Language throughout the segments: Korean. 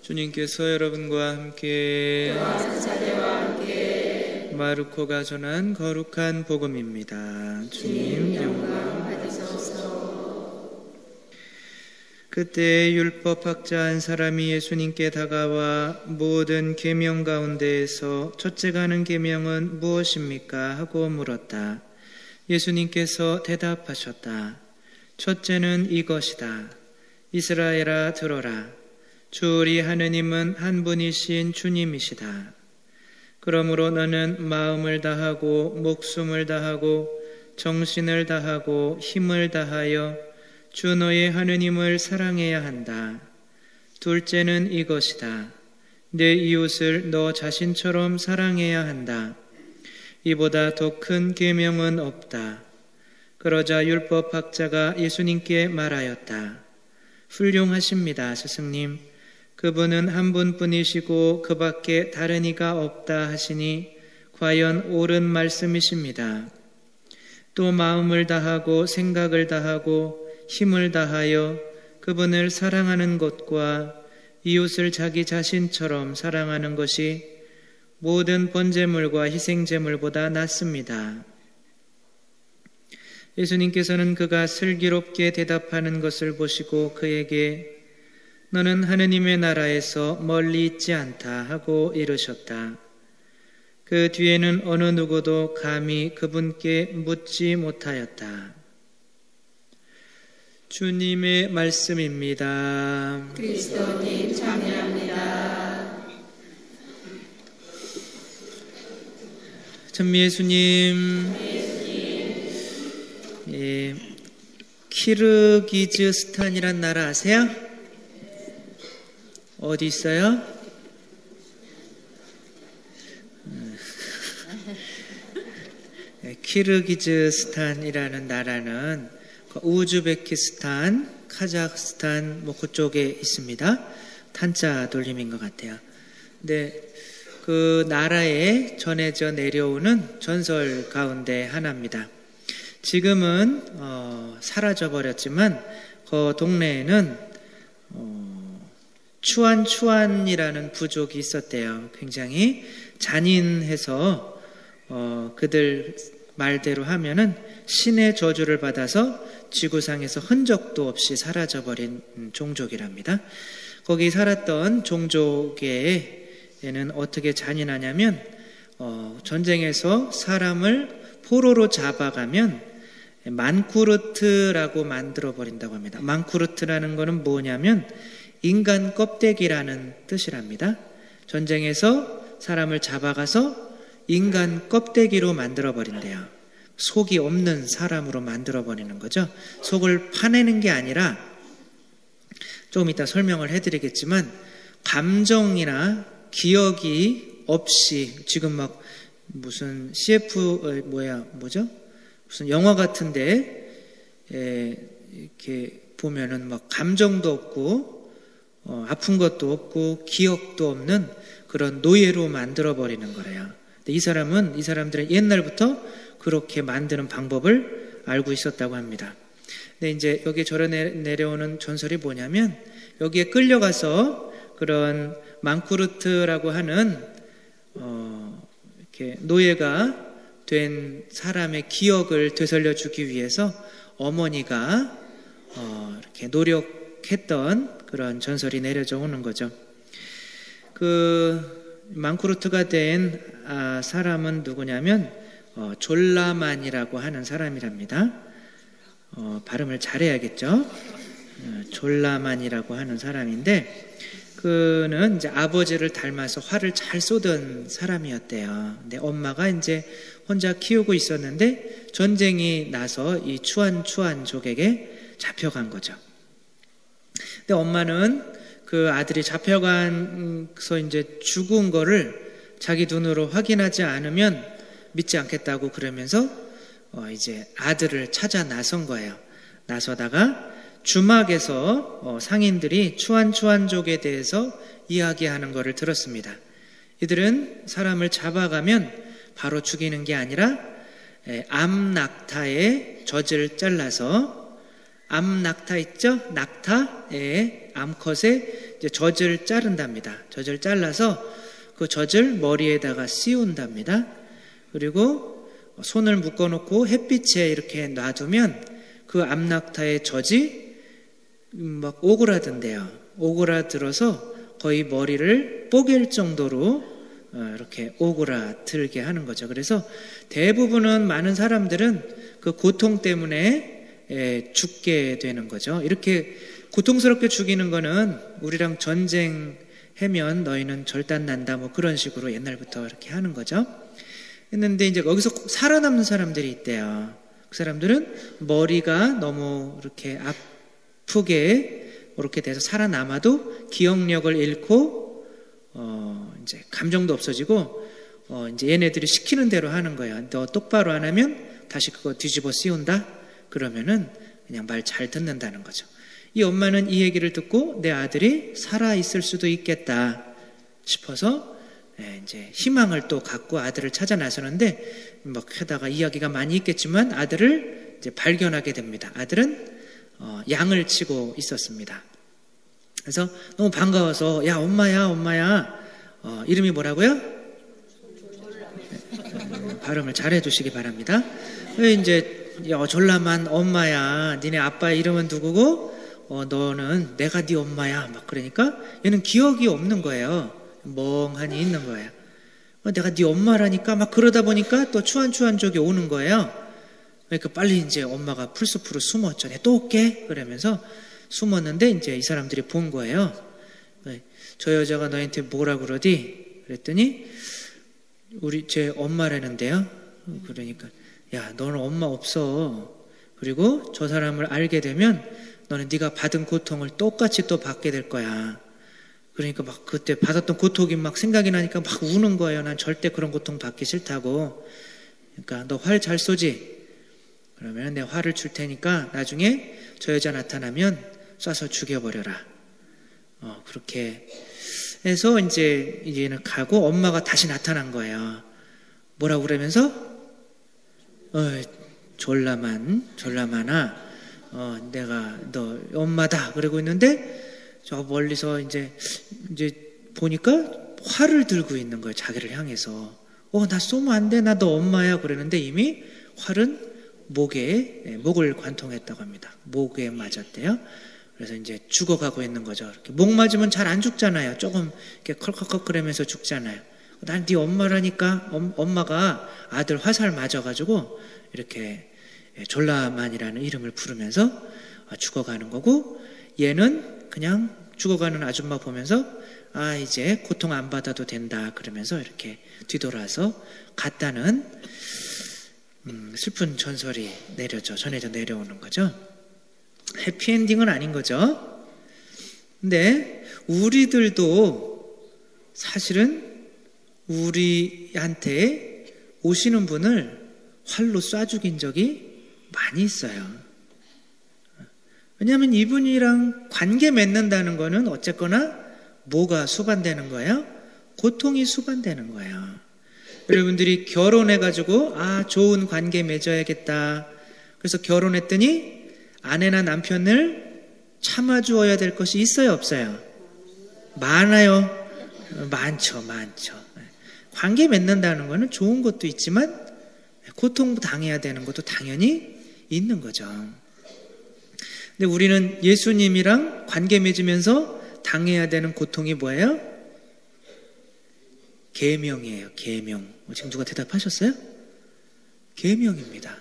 주님께서 여러분과 함께 마르코가 전한 거룩한 복음입니다. 주님 영광 받으소서. 그때 율법학자 한 사람이 예수님께 다가와 모든 계명 가운데에서 첫째가 하는 계명은 무엇입니까? 하고 물었다. 예수님께서 대답하셨다. 첫째는 이것이다. 이스라엘아 들어라. 주 우리 하느님은 한 분이신 주님이시다. 그러므로 너는 마음을 다하고 목숨을 다하고 정신을 다하고 힘을 다하여 주 너의 하느님을 사랑해야 한다. 둘째는 이것이다. 내 이웃을 너 자신처럼 사랑해야 한다. 이보다 더 큰 계명은 없다. 그러자 율법학자가 예수님께 말하였다. 훌륭하십니다, 스승님. 그분은 한 분뿐이시고 그 밖에 다른 이가 없다 하시니 과연 옳은 말씀이십니다. 또 마음을 다하고 생각을 다하고 힘을 다하여 그분을 사랑하는 것과 이웃을 자기 자신처럼 사랑하는 것이 모든 번제물과 희생제물보다 낫습니다. 예수님께서는 그가 슬기롭게 대답하는 것을 보시고 그에게 너는 하느님의 나라에서 멀리 있지 않다 하고 이르셨다. 그 뒤에는 어느 누구도 감히 그분께 묻지 못하였다. 주님의 말씀입니다. 그리스도님 찬양합니다. 참 예수님, 키르기즈스탄이란 나라 아세요? 어디 있어요? 키르기즈스탄이라는 나라는 우즈베키스탄, 카자흐스탄 그쪽에 있습니다. 탄자 돌림인 것 같아요. 근데 그 나라에 전해져 내려오는 전설 가운데 하나입니다. 지금은 사라져버렸지만 그 동네에는 추안이라는 부족이 있었대요. 굉장히 잔인해서 그들 말대로 하면은 신의 저주를 받아서 지구상에서 흔적도 없이 사라져버린 종족이랍니다. 거기 살았던 종족에는 어떻게 잔인하냐면 전쟁에서 사람을 포로로 잡아가면 만쿠르트라고 만들어버린다고 합니다. 만쿠르트라는 거는 뭐냐면 인간 껍데기라는 뜻이랍니다. 전쟁에서 사람을 잡아가서 인간 껍데기로 만들어버린대요. 속이 없는 사람으로 만들어버리는 거죠. 속을 파내는 게 아니라 조금 이따 설명을 해드리겠지만 감정이나 기억이 없이 지금 막 무슨 무슨 영화 같은데 이렇게 보면은 막 감정도 없고 아픈 것도 없고 기억도 없는 그런 노예로 만들어버리는 거래요. 근데 이 사람들은 옛날부터 그렇게 만드는 방법을 알고 있었다고 합니다. 근데 이제 여기에 절에 내려오는 전설이 뭐냐면 여기에 끌려가서 그런 만쿠르트라고 하는 이렇게 노예가 된 사람의 기억을 되살려주기 위해서 어머니가 이렇게 노력했던 그런 전설이 내려져 오는 거죠. 그 만쿠르트가 된 사람은 누구냐면 졸라만이라고 하는 사람이랍니다. 발음을 잘해야겠죠. 졸라만이라고 하는 사람인데 그는 이제 아버지를 닮아서 활을 잘 쏘던 사람이었대요. 근데 엄마가 이제 혼자 키우고 있었는데 전쟁이 나서 이 추안족에게 잡혀간 거죠. 근데 엄마는 그 아들이 잡혀가서 이제 죽은 거를 자기 눈으로 확인하지 않으면 믿지 않겠다고 그러면서 이제 아들을 찾아 나선 거예요. 나서다가 주막에서 상인들이 추안족에 대해서 이야기하는 것을 들었습니다. 이들은 사람을 잡아가면 바로 죽이는 게 아니라 암낙타의 젖을 잘라서 암낙타 있죠? 낙타의 암컷의 이제 젖을 자른답니다. 젖을 잘라서 그 젖을 머리에다가 씌운답니다. 그리고 손을 묶어놓고 햇빛에 이렇게 놔두면 그 암낙타의 젖이 막 오그라든대요. 오그라들어서 거의 머리를 뽀갤 정도로 이렇게 오그라들게 하는 거죠. 그래서 대부분은 많은 사람들은 그 고통 때문에 죽게 되는 거죠. 이렇게 고통스럽게 죽이는 거는 우리랑 전쟁하면 너희는 절단 난다 뭐 그런 식으로 옛날부터 이렇게 하는 거죠. 했는데 이제 거기서 살아남는 사람들이 있대요. 그 사람들은 머리가 너무 이렇게 아프게 이렇게 돼서 살아남아도 기억력을 잃고 이제 감정도 없어지고 이제 얘네들이 시키는 대로 하는 거야. 너 똑바로 안 하면 다시 그거 뒤집어 씌운다. 그러면은 그냥 말 잘 듣는다는 거죠. 이 엄마는 이 얘기를 듣고 내 아들이 살아 있을 수도 있겠다 싶어서 이제 희망을 또 갖고 아들을 찾아 나서는데 막 하다가 이야기가 많이 있겠지만 아들을 이제 발견하게 됩니다. 아들은 양을 치고 있었습니다. 그래서 너무 반가워서 야 엄마야 이름이 뭐라고요? 발음을 잘해 주시기 바랍니다. 이제 졸라만 엄마야 니네 아빠 이름은 누구고 너는 내가 네 엄마야 막 그러니까 얘는 기억이 없는 거예요. 멍하니 있는 거예요. 내가 네 엄마라니까 막 그러다 보니까 또 추한추한족이 오는 거예요. 그러니까 빨리 이제 엄마가 풀숲으로 숨었죠. 내가 또 올게 그러면서 숨었는데 이제 이 사람들이 본 거예요. 저 여자가 너한테 뭐라 그러디? 그랬더니 우리 제 엄마라는데요. 그러니까 야 너는 엄마 없어. 그리고 저 사람을 알게 되면 너는 네가 받은 고통을 똑같이 또 받게 될 거야. 그러니까 막 그때 받았던 고통이 막 생각이 나니까 막 우는 거예요. 난 절대 그런 고통 받기 싫다고. 그러니까 너 활 잘 쏘지? 그러면 내가 활을 줄 테니까 나중에 저 여자 나타나면 쏴서 죽여버려라. 그렇게 해서 이제 얘는 가고 엄마가 다시 나타난 거예요. 뭐라고 그러면서 졸라만아 내가 너 엄마다 그러고 있는데 저 멀리서 이제 보니까 활을 들고 있는 거예요. 자기를 향해서 나 쏘면 안 돼. 나 너 엄마야 그러는데 이미 활은 목을 관통했다고 합니다. 목에 맞았대요. 그래서 이제 죽어가고 있는 거죠. 이렇게 목 맞으면 잘 안 죽잖아요. 조금 이렇게 컬컬컬 그러면서 죽잖아요. 난 네 엄마라니까. 엄마가 아들 화살 맞아가지고 이렇게 졸라만이라는 이름을 부르면서 죽어가는 거고 얘는 그냥 죽어가는 아줌마 보면서 이제 고통 안 받아도 된다 그러면서 이렇게 뒤돌아서 갔다는 슬픈 전설이 전해져 내려오는 거죠. 해피엔딩은 아닌 거죠. 근데 우리들도 사실은 우리한테 오시는 분을 활로 쏴 죽인 적이 많이 있어요. 왜냐하면 이분이랑 관계 맺는다는 거는 어쨌거나 뭐가 수반되는 거예요? 고통이 수반되는 거예요. 여러분들이 결혼해가지고 좋은 관계 맺어야겠다. 그래서 결혼했더니 아내나 남편을 참아주어야 될 것이 있어요, 없어요? 많아요. 많죠. 관계 맺는다는 거는 좋은 것도 있지만 고통 당해야 되는 것도 당연히 있는 거죠. 근데 우리는 예수님이랑 관계 맺으면서 당해야 되는 고통이 뭐예요? 계명이에요. 계명. 지금 누가 대답하셨어요? 계명입니다.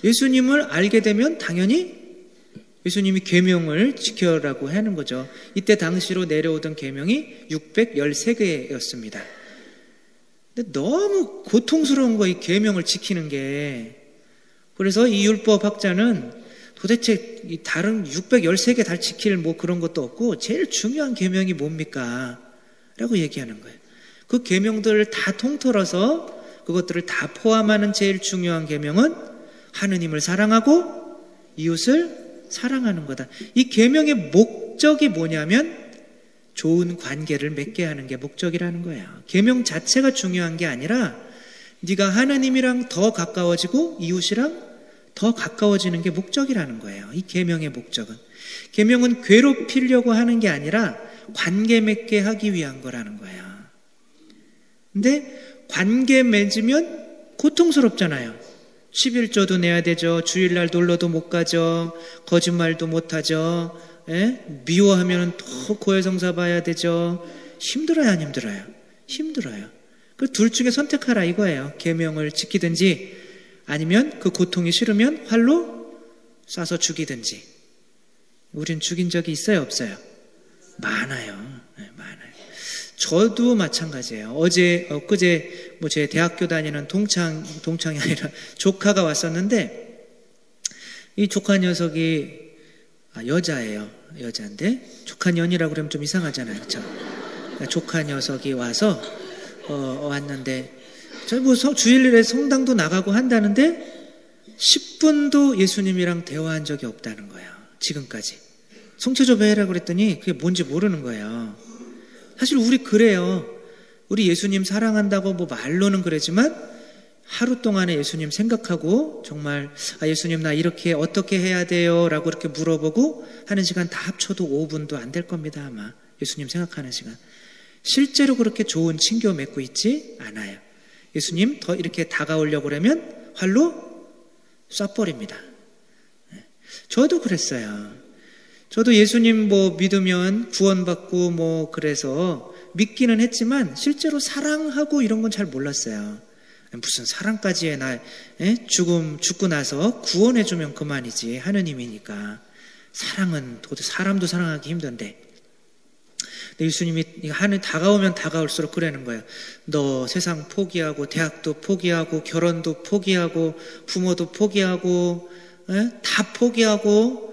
예수님을 알게 되면 당연히 예수님이 계명을 지켜라고 하는 거죠. 이때 당시로 내려오던 계명이 613개였습니다. 근데 너무 고통스러운 거 이 계명을 지키는 게. 그래서 이 율법학자는 도대체 이 다른 613개 다 지킬 뭐 그런 것도 없고 제일 중요한 계명이 뭡니까? 라고 얘기하는 거예요. 그 계명들을 다 통틀어서 그것들을 다 포함하는 제일 중요한 계명은 하느님을 사랑하고 이웃을 사랑하는 거다. 이 계명의 목적이 뭐냐면 좋은 관계를 맺게 하는 게 목적이라는 거예요. 계명 자체가 중요한 게 아니라 네가 하나님이랑 더 가까워지고 이웃이랑 더 가까워지는 게 목적이라는 거예요. 이 계명의 목적은. 계명은 괴롭히려고 하는 게 아니라 관계 맺게 하기 위한 거라는 거예요. 근데 관계 맺으면 고통스럽잖아요. 11조도 내야 되죠. 주일날 놀러도 못 가죠. 거짓말도 못 하죠. 미워하면 더 고해성사 봐야 되죠. 힘들어요, 안 힘들어요? 힘들어요. 그 둘 중에 선택하라 이거예요. 계명을 지키든지 아니면 그 고통이 싫으면 활로 쏴서 죽이든지. 우린 죽인 적이 있어요, 없어요? 많아요. 많아요. 저도 마찬가지예요. 엊그제 제 대학교 다니는 동창이 아니라 조카가 왔었는데, 이 조카 녀석이 여자예요. 여자인데 조카년이라고 그러면 좀 이상하잖아요, 그렇죠? 조카 녀석이 와서 왔는데, 저 주일날에 성당도 나가고 한다는데 10분도 예수님이랑 대화한 적이 없다는 거예요. 지금까지. 송체조배라고 그랬더니 그게 뭔지 모르는 거예요. 사실 우리 그래요. 우리 예수님 사랑한다고 말로는 그러지만 하루 동안에 예수님 생각하고 정말 예수님 나 이렇게 어떻게 해야 돼요? 라고 이렇게 물어보고 하는 시간 다 합쳐도 5분도 안 될 겁니다, 아마. 예수님 생각하는 시간. 실제로 그렇게 좋은 친교 맺고 있지 않아요. 예수님 더 이렇게 다가오려고 그러면 활로 쏴버립니다. 저도 그랬어요. 저도 예수님 믿으면 구원받고 그래서 믿기는 했지만 실제로 사랑하고 이런 건 잘 몰랐어요. 무슨 사랑까지 해, 죽고 나서 구원해주면 그만이지. 하느님이니까. 사랑은 사람도 사랑하기 힘든데. 예수님이 다가오면 다가올수록 그러는 거예요. 너 세상 포기하고 대학도 포기하고 결혼도 포기하고 부모도 포기하고 다 포기하고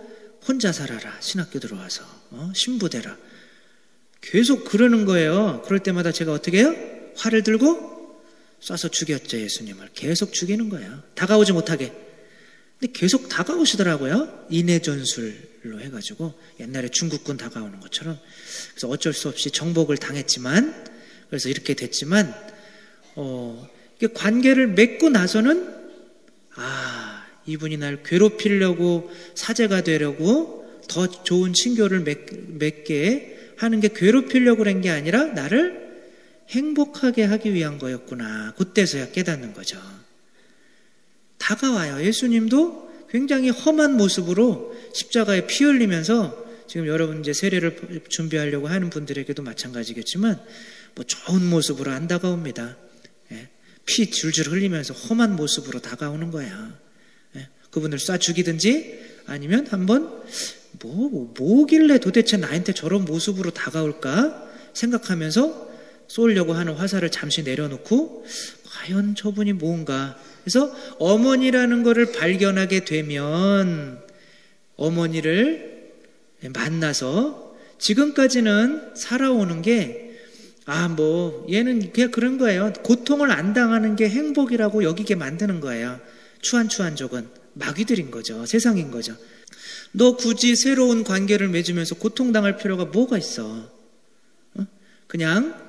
혼자 살아라. 신학교 들어와서 신부되라. 계속 그러는 거예요. 그럴 때마다 제가 어떻게 해요? 활을 들고 쏴서 죽였죠. 예수님을 계속 죽이는 거예요. 다가오지 못하게. 근데 계속 다가오시더라고요. 인해전술로 해가지고 옛날에 중국군 다가오는 것처럼. 그래서 어쩔 수 없이 정복을 당했지만, 그래서 이렇게 됐지만 이게 관계를 맺고 나서는 이분이 날 괴롭히려고 사제가 되려고 더 좋은 친교를 맺게 하는 게 괴롭히려고 그런 게 아니라 나를 행복하게 하기 위한 거였구나. 그때서야 깨닫는 거죠. 다가와요. 예수님도 굉장히 험한 모습으로 십자가에 피 흘리면서, 지금 여러분 이제 세례를 준비하려고 하는 분들에게도 마찬가지겠지만 좋은 모습으로 안 다가옵니다. 피 줄줄 흘리면서 험한 모습으로 다가오는 거야. 그분을 쏴 죽이든지 아니면 한번 뭐길래 도대체 나한테 저런 모습으로 다가올까 생각하면서 쏘려고 하는 화살을 잠시 내려놓고 과연 저분이 뭔가. 그래서 어머니라는 거를 발견하게 되면 어머니를 만나서 지금까지는 살아오는 게 얘는 그냥 그런 거예요. 고통을 안 당하는 게 행복이라고 여기게 만드는 거예요. 추한족은 마귀들인 거죠. 세상인 거죠. 너 굳이 새로운 관계를 맺으면서 고통당할 필요가 뭐가 있어? 그냥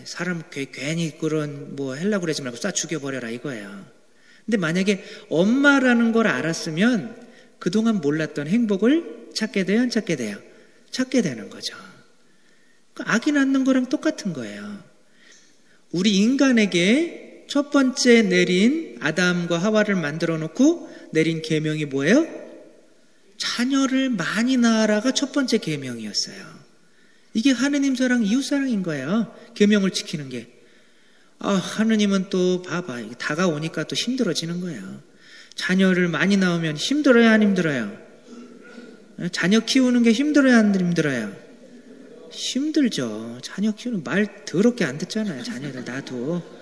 사람 괜히 그런 하려고 그러지 말고 쏴 죽여버려라 이거예요. 근데 만약에 엄마라는 걸 알았으면 그동안 몰랐던 행복을 찾게 돼요? 안 찾게 돼요? 찾게 되는 거죠. 아기 낳는 거랑 똑같은 거예요. 우리 인간에게 첫 번째 내린 아담과 하와를 만들어 놓고 내린 계명이 뭐예요? 자녀를 많이 낳아라가 첫 번째 계명이었어요. 이게 하느님 사랑, 이웃 사랑인 거예요. 계명을 지키는 게. 하느님은 또 봐봐. 다가오니까 또 힘들어지는 거예요. 자녀를 많이 낳으면 힘들어요, 안 힘들어요? 자녀 키우는 게 힘들어요, 안 힘들어요? 힘들죠. 자녀 키우는 말 더럽게 안 듣잖아요. 자녀들 놔도.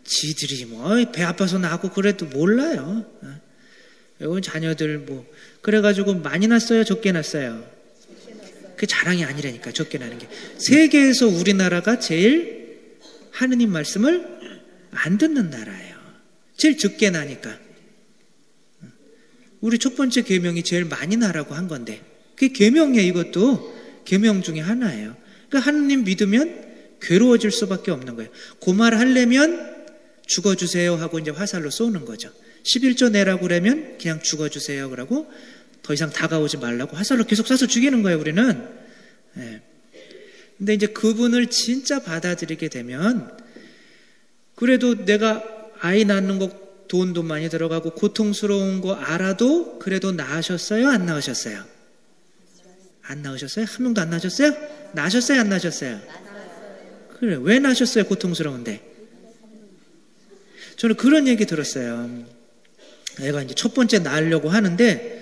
지들이 배 아파서 낳고 그래도 몰라요. 이건 자녀들 그래가지고 많이 낳았어요, 적게 낳았어요? 그게 자랑이 아니라니까, 적게 낳는 게. 세계에서 우리나라가 제일 하느님 말씀을 안 듣는 나라예요. 제일 적게 나니까. 우리 첫 번째 계명이 제일 많이 나라고 한 건데, 그게 계명이에요. 이것도 계명 중에 하나예요. 그러니까 하느님 믿으면 괴로워질 수밖에 없는 거예요. 그 말 하려면 죽어주세요 하고 이제 화살로 쏘는 거죠. 11조 내라고 그러면 그냥 죽어주세요 그러고 더 이상 다가오지 말라고 화살로 계속 쏴서 죽이는 거예요. 우리는. 근데 이제 그분을 진짜 받아들이게 되면 그래도 내가 아이 낳는 거 돈도 많이 들어가고 고통스러운 거 알아도 그래도 낳으셨어요? 안 낳으셨어요? 안 낳으셨어요? 한 명도 안 낳으셨어요? 낳으셨어요? 안 낳으셨어요? 그래, 왜 낳으셨어요? 고통스러운데. 저는 그런 얘기 들었어요. 애가 이제 첫 번째 낳으려고 하는데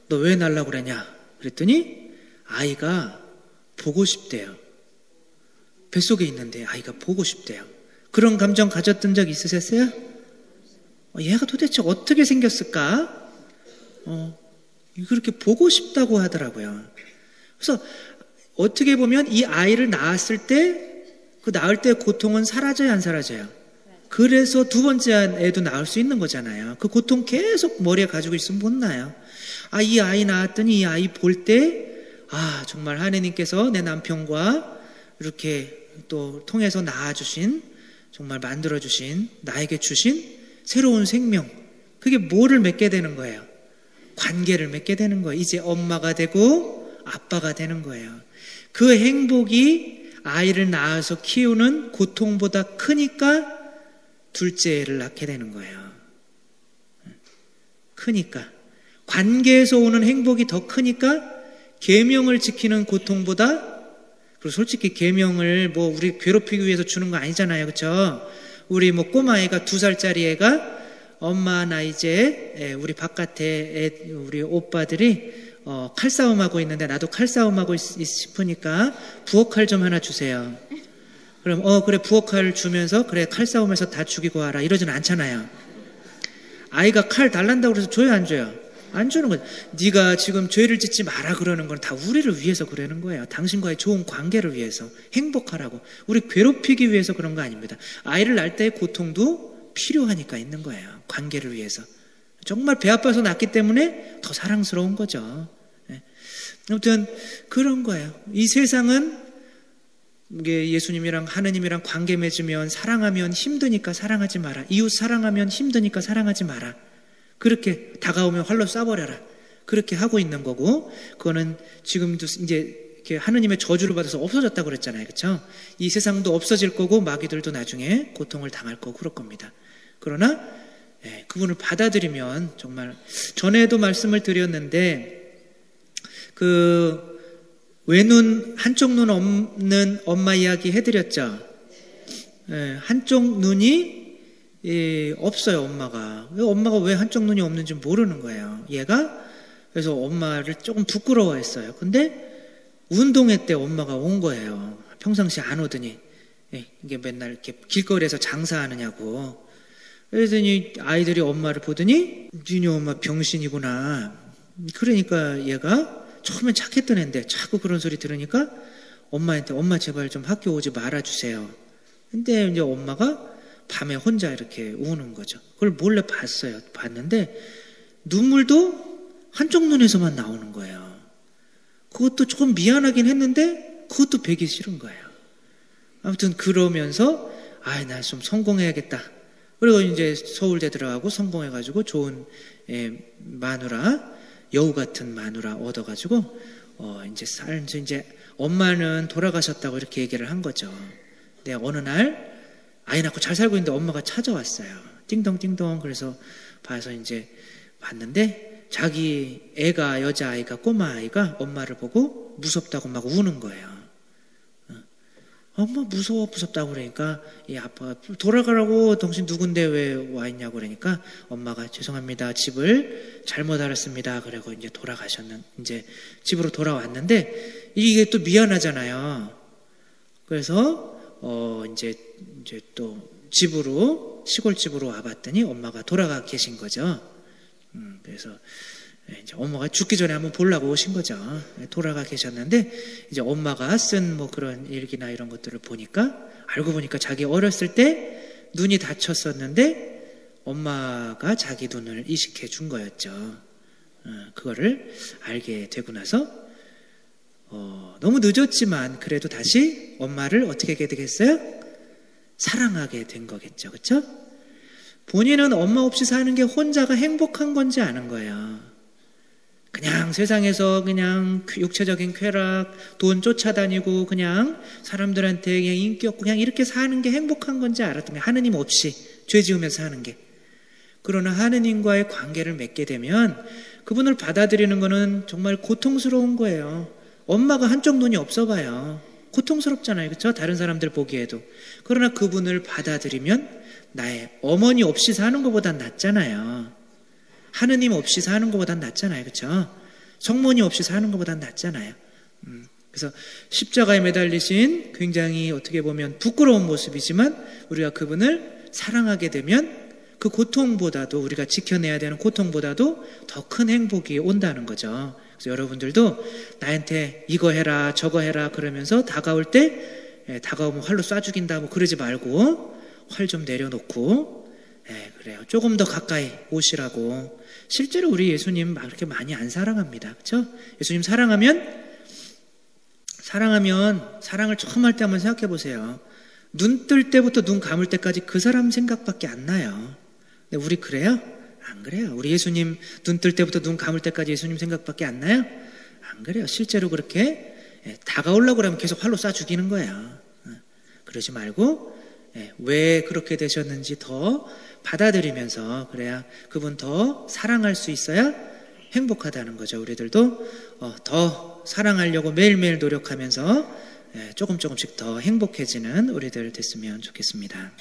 너 왜 낳으려고 그러냐? 그랬더니 아이가 보고 싶대요. 뱃속에 있는데 아이가 보고 싶대요. 그런 감정 가졌던 적 있으셨어요? 얘가 도대체 어떻게 생겼을까? 그렇게 보고 싶다고 하더라고요. 그래서 어떻게 보면 이 아이를 낳았을 때 그 낳을 때 고통은 사라져요, 안 사라져요? 그래서 두 번째 애도 낳을 수 있는 거잖아요. 그 고통 계속 머리에 가지고 있으면 못 나요. 이 아이 낳았더니 이 아이 볼 때 정말 하나님께서 내 남편과 이렇게 또 통해서 낳아주신, 정말 만들어주신, 나에게 주신 새로운 생명, 그게 뭐를 맺게 되는 거예요? 관계를 맺게 되는 거예요. 이제 엄마가 되고 아빠가 되는 거예요. 그 행복이 아이를 낳아서 키우는 고통보다 크니까 둘째를 낳게 되는 거예요. 크니까. 관계에서 오는 행복이 더 크니까 계명을 지키는 고통보다, 그리고 솔직히 계명을 우리 괴롭히기 위해서 주는 거 아니잖아요. 그렇죠? 우리 꼬마애가 2살짜리 애가 엄마 나 이제 우리 바깥에 우리 오빠들이 칼싸움하고 있는데 나도 칼싸움하고 싶으니까 부엌칼 좀 하나 주세요. 그럼 그래 부엌칼 주면서 그래 칼싸움에서 다 죽이고 와라 이러진 않잖아요. 아이가 칼 달란다고 그래서 줘요, 안 줘요? 안 주는 거죠. 네가 지금 죄를 짓지 마라 그러는 건 다 우리를 위해서 그러는 거예요. 당신과의 좋은 관계를 위해서 행복하라고. 우리 괴롭히기 위해서 그런 거 아닙니다. 아이를 낳을 때의 고통도 필요하니까 있는 거예요. 관계를 위해서. 정말 배 아파서 낳기 때문에 더 사랑스러운 거죠. 아무튼 그런 거예요. 이 세상은 예수님이랑 하느님이랑 관계 맺으면 사랑하면 힘드니까 사랑하지 마라. 이웃 사랑하면 힘드니까 사랑하지 마라. 그렇게 다가오면 활로 쏴버려라. 그렇게 하고 있는 거고, 그거는 지금도 이제 이렇게 하느님의 저주를 받아서 없어졌다고 그랬잖아요. 그렇죠? 이 세상도 없어질 거고 마귀들도 나중에 고통을 당할 거고 그럴 겁니다. 그러나 그분을 받아들이면 정말, 전에도 말씀을 드렸는데 외눈, 한쪽 눈 없는 엄마 이야기 해드렸죠. 한쪽 눈이 없어요, 엄마가. 엄마가 왜 한쪽 눈이 없는지 모르는 거예요, 얘가. 그래서 엄마를 조금 부끄러워했어요. 근데 운동회 때 엄마가 온 거예요. 평상시에 안 오더니. 이게 맨날 이렇게 길거리에서 장사하느냐고. 그러더니 아이들이 엄마를 보더니 니네 엄마 병신이구나. 그러니까 얘가 처음엔 착했던 애인데 자꾸 그런 소리 들으니까 엄마한테 엄마 제발 좀 학교 오지 말아주세요. 근데 이제 엄마가 밤에 혼자 이렇게 우는 거죠. 그걸 몰래 봤어요. 봤는데 눈물도 한쪽 눈에서만 나오는 거예요. 그것도 조금 미안하긴 했는데 그것도 배기 싫은 거예요. 아무튼 그러면서 나 좀 성공해야겠다. 그리고 이제 서울대 들어가고 성공해가지고 좋은 마누라, 여우 같은 마누라 얻어가지고 이제 엄마는 돌아가셨다고 이렇게 얘기를 한 거죠. 근데 어느 날 아이 낳고 잘 살고 있는데 엄마가 찾아왔어요. 띵동띵동. 그래서 봐서 이제 봤는데 자기 애가, 여자아이가, 꼬마아이가 엄마를 보고 무섭다고 막 우는 거예요. 엄마 무서워, 무섭다고 그러니까 이 아빠가 돌아가라고, 당신 누군데 왜 와 있냐고 그러니까 엄마가 죄송합니다, 집을 잘못 알았습니다. 그러고 이제 이제 집으로 돌아왔는데 이게 또 미안하잖아요. 그래서 이제 또 시골집으로 와봤더니 엄마가 돌아가 계신 거죠. 그래서 이제 엄마가 죽기 전에 한번 보려고 오신 거죠. 돌아가 계셨는데 이제 엄마가 쓴 그런 일기나 이런 것들을 보니까, 알고 보니까 자기 어렸을 때 눈이 다쳤었는데 엄마가 자기 눈을 이식해 준 거였죠. 그거를 알게 되고 나서 너무 늦었지만 그래도 다시 엄마를 어떻게 하게 되겠어요? 사랑하게 된 거겠죠. 그렇죠? 본인은 엄마 없이 사는 게 혼자가 행복한 건지 아는 거예요. 그냥 세상에서 그냥 육체적인 쾌락, 돈 쫓아다니고 그냥 사람들한테 그냥 인기 없고 그냥 이렇게 사는 게 행복한 건지 알았던 거예요. 하느님 없이 죄 지으면서 사는 게. 그러나 하느님과의 관계를 맺게 되면 그분을 받아들이는 거는 정말 고통스러운 거예요. 엄마가 한쪽 눈이 없어 봐요. 고통스럽잖아요. 그렇죠? 다른 사람들 보기에도. 그러나 그분을 받아들이면 나의 어머니 없이 사는 것보단 낫잖아요. 하느님 없이 사는 것보단 낫잖아요. 그렇죠? 성모님 없이 사는 것보단 낫잖아요. 그래서 십자가에 매달리신 굉장히 어떻게 보면 부끄러운 모습이지만 우리가 그분을 사랑하게 되면 그 고통보다도 우리가 지켜내야 되는 고통보다도 더 큰 행복이 온다는 거죠. 그래서 여러분들도 나한테 이거 해라 저거 해라 그러면서 다가올 때 다가오면 활로 쏴 죽인다 뭐 그러지 말고 활 좀 내려놓고 그래요. 조금 더 가까이 오시라고. 실제로 우리 예수님 막 그렇게 많이 안 사랑합니다. 그렇죠? 예수님 사랑하면 사랑을 처음 할 때 한번 생각해 보세요. 눈 뜰 때부터 눈 감을 때까지 그 사람 생각밖에 안 나요. 근데 우리 그래요? 안 그래요. 우리 예수님 눈 뜰 때부터 눈 감을 때까지 예수님 생각밖에 안 나요? 안 그래요. 실제로 그렇게 다가오려고 그러면 계속 활로 쏴 죽이는 거예요. 그러지 말고 왜 그렇게 되셨는지 더 받아들이면서 그래야 그분 더 사랑할 수 있어야 행복하다는 거죠. 우리들도 더 사랑하려고 매일매일 노력하면서 조금씩 더 행복해지는 우리들 됐으면 좋겠습니다.